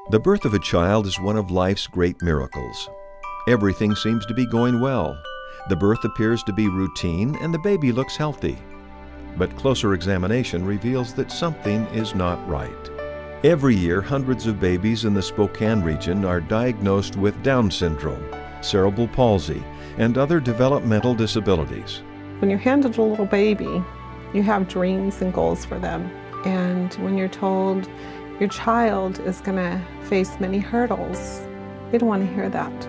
The birth of a child is one of life's great miracles. Everything seems to be going well. The birth appears to be routine and the baby looks healthy. But closer examination reveals that something is not right. Every year, hundreds of babies in the Spokane region are diagnosed with Down syndrome, cerebral palsy, and other developmental disabilities. When you're handed a little baby, you have dreams and goals for them. And when you're told your child is going to face many hurdles, you don't want to hear that.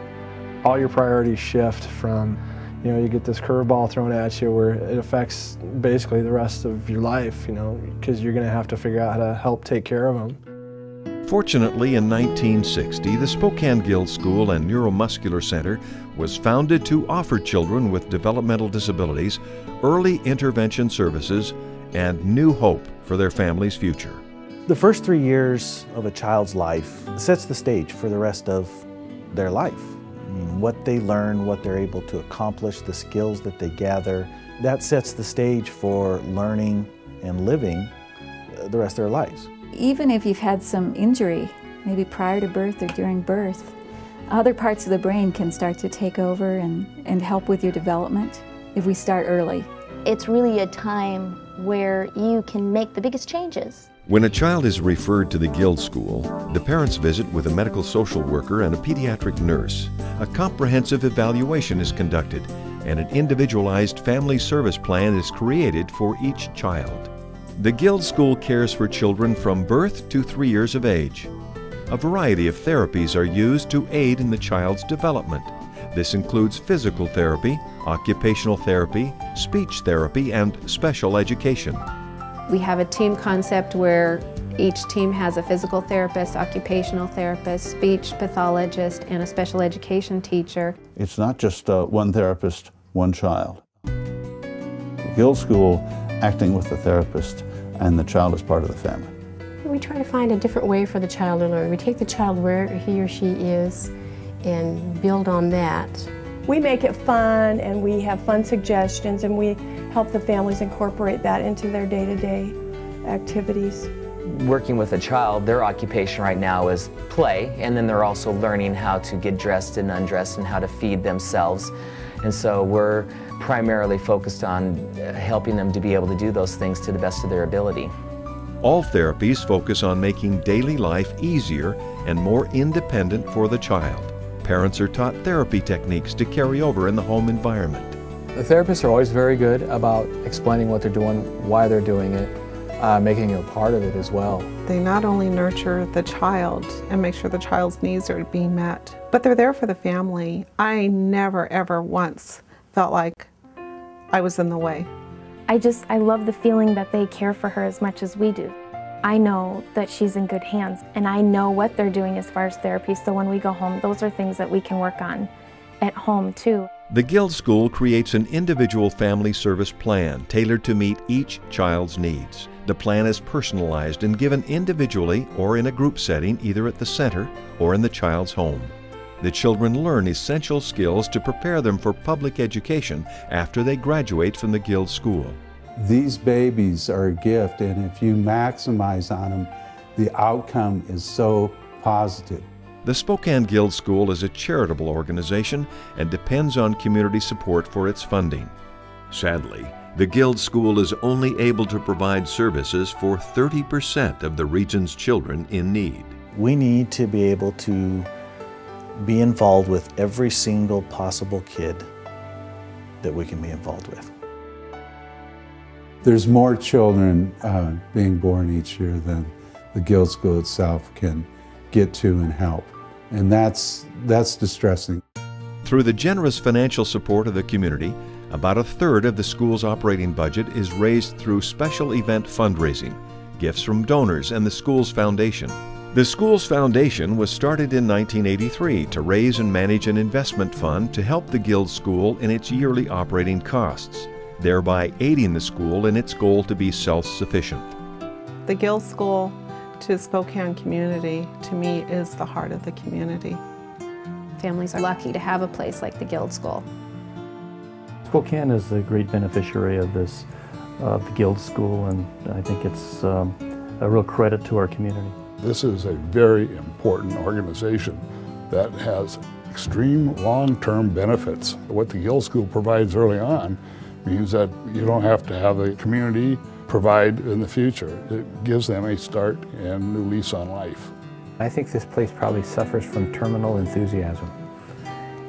All your priorities shift from, you get this curveball thrown at you where it affects basically the rest of your life, because you're going to have to figure out how to help take care of them. Fortunately, in 1960, the Spokane Guilds School and Neuromuscular Center was founded to offer children with developmental disabilities early intervention services and new hope for their family's future. The first 3 years of a child's life sets the stage for the rest of their life. I mean, what they learn, what they're able to accomplish, the skills that they gather, that sets the stage for learning and living the rest of their lives. Even if you've had some injury, maybe prior to birth or during birth, other parts of the brain can start to take over and help with your development if we start early. It's really a time where you can make the biggest changes. When a child is referred to the Guilds School, the parents visit with a medical social worker and a pediatric nurse. A comprehensive evaluation is conducted, and an individualized family service plan is created for each child. The Guilds School cares for children from birth to 3 years of age. A variety of therapies are used to aid in the child's development. This includes physical therapy, occupational therapy, speech therapy, and special education. We have a team concept where each team has a physical therapist, occupational therapist, speech pathologist, and a special education teacher. It's not just one therapist, one child. The Guilds School acting with the therapist and the child is part of the family. We try to find a different way for the child to learn. We take the child where he or she is and build on that. We make it fun and we have fun suggestions and we help the families incorporate that into their day-to-day activities. Working with a child, their occupation right now is play, and then they're also learning how to get dressed and undressed and how to feed themselves. And so we're primarily focused on helping them to be able to do those things to the best of their ability. All therapies focus on making daily life easier and more independent for the child. Parents are taught therapy techniques to carry over in the home environment. The therapists are always very good about explaining what they're doing, why they're doing it, making you a part of it as well. They not only nurture the child and make sure the child's needs are being met, but they're there for the family. I never ever once felt like I was in the way. I love the feeling that they care for her as much as we do. I know that she's in good hands and I know what they're doing as far as therapy, so when we go home, those are things that we can work on at home too. The Guilds School creates an individual family service plan tailored to meet each child's needs. The plan is personalized and given individually or in a group setting, either at the center or in the child's home. The children learn essential skills to prepare them for public education after they graduate from the Guilds School. These babies are a gift, and if you maximize on them, the outcome is so positive. The Spokane Guilds School is a charitable organization and depends on community support for its funding. Sadly, the Guilds School is only able to provide services for 30% of the region's children in need. We need to be able to be involved with every single possible kid that we can be involved with. There's more children being born each year than the Guilds School itself can get to and help. And that's distressing. Through the generous financial support of the community, about a third of the school's operating budget is raised through special event fundraising, gifts from donors, and the school's foundation. The school's foundation was started in 1983 to raise and manage an investment fund to help the Guilds School in its yearly operating costs, thereby aiding the school in its goal to be self-sufficient. The Guilds School to Spokane community, to me, is the heart of the community. Families are lucky to have a place like the Guilds School. Spokane is a great beneficiary of this, the Guilds School, and I think it's a real credit to our community. This is a very important organization that has extreme long-term benefits. What the Guilds School provides early on means that you don't have to have the community provide in the future. It gives them a start and new lease on life. I think this place probably suffers from terminal enthusiasm.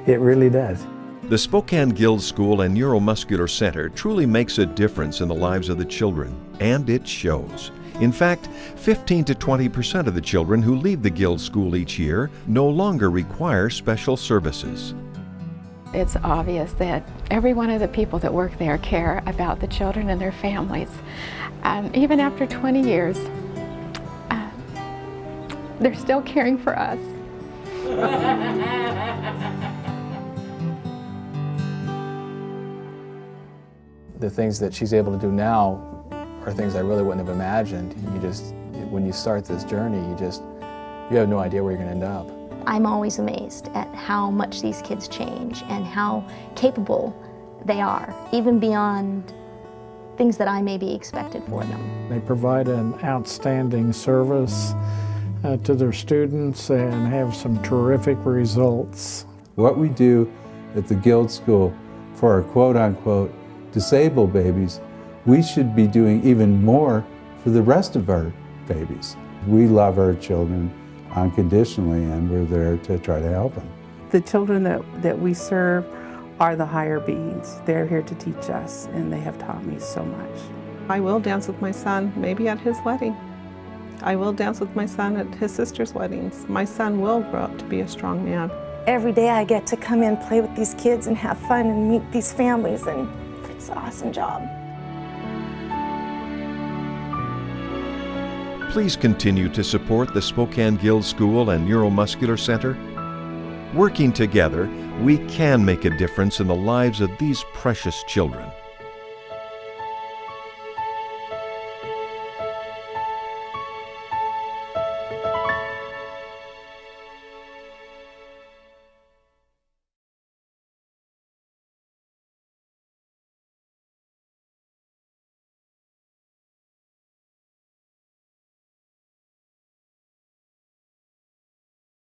It really does. The Spokane Guilds School and Neuromuscular Center truly makes a difference in the lives of the children, and it shows. In fact, 15 to 20% of the children who leave the Guilds School each year no longer require special services. It's obvious that every one of the people that work there care about the children and their families. Even after 20 years, they're still caring for us. The things that she's able to do now are things I really wouldn't have imagined. When you start this journey, you have no idea where you're going to end up. I'm always amazed at how much these kids change and how capable they are, even beyond things that I may be expected for them. They provide an outstanding service to their students and have some terrific results. What we do at the Guilds School for our quote-unquote disabled babies, we should be doing even more for the rest of our babies. We love our children unconditionally, and we're there to try to help them. The children that we serve are the higher beings. They're here to teach us, and they have taught me so much. I will dance with my son, maybe at his wedding. I will dance with my son at his sister's weddings. My son will grow up to be a strong man. Every day I get to come in, play with these kids, and have fun and meet these families, and it's an awesome job. Please continue to support the Spokane Guilds School and Neuromuscular Center. Working together, we can make a difference in the lives of these precious children.